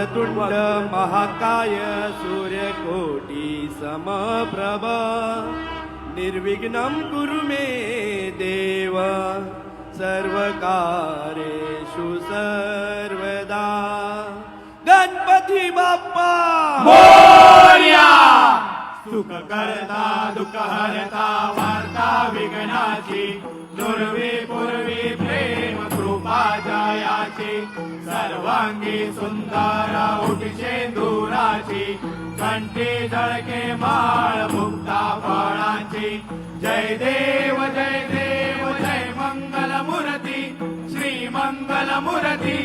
वक्रतुंड महाकाय सूर्यकोटी समप्रभ निर्विघ्नं कुरु मे देव सर्वकार्येषु सर्वदा। गणपती बाप्पा मोरया। सुख करता दुःख हरता वार्ता विघ्नाची दुर्वी पूर्वी प्रेम कृपा जयाची सर्वांगी सुंदर उठशेंदुराची कंठी झळके माळ मुक्ता फळांची। जय देव जय देव जय मंगल मूर्ती श्री मंगल मूर्ती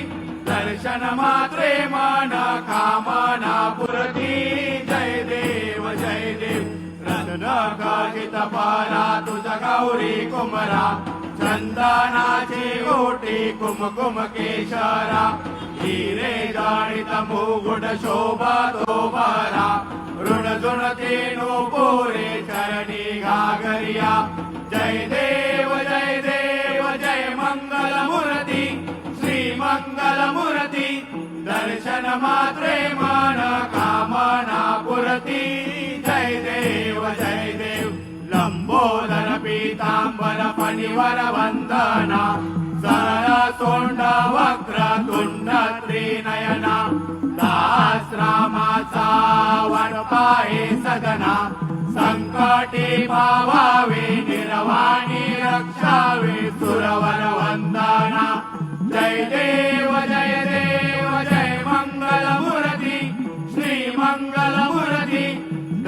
दर्शन मात्रे मन कामना पुरती। जय देव जय देव रत्न खचित पारा तुझ गौरी कुमरा चंदनाची ओटी कुमकुम केशरा हिरे जाळीत मुगुट शोभा तो बरा ऋण जुणते नूपुरे चरणी घागरिया। जय देव जय देव जय मंगल मूर्ती श्री मंगल मूर्ती दर्शन मात्रे मन कामना पुरती। जय देव जय देव लंबोदर पीतांबर फणीवर वंदना सरळ तोंड वक्र तुंड त्रिनयना दासरामाचा वडपाये सदना संकटी पावावे निर्वाणी रक्षावे सुरवर वंदना। जय देव जय देव जय मंगल मूर्ती श्री मंगल मूर्ती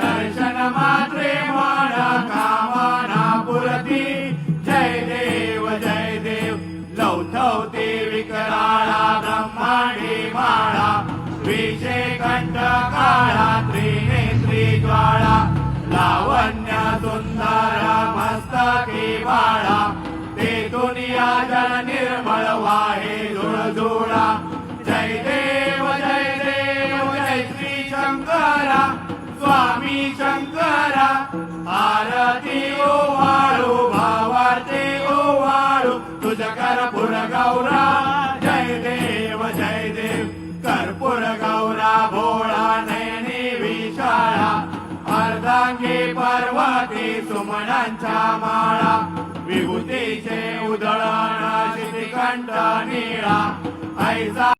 दर्शन मात्रे मन कामना पुरती। जय देव जय देव लौथवते विकराळा ब्रह्मांडी माळा विषे कंठ काळा त्रिनेत्री ज्वाळा लावण्य सुंदर मस्तकी बाळा ते दुनिया जल निर्मळ वाहे झुळझुळा। जय देव जय देव जय श्री शंकरा स्वामी शंकरा आरती ओवाळू भावार्थे ओवाळू तुझ कर्पूर गौरा। जय देव जय देव कर्पूर गौरा भोळा नयनी विशाळा अर्धांगी पर्वती सुमनांच्या माळा विभूतीचे उधळण शितिकंठ निळा ऐसा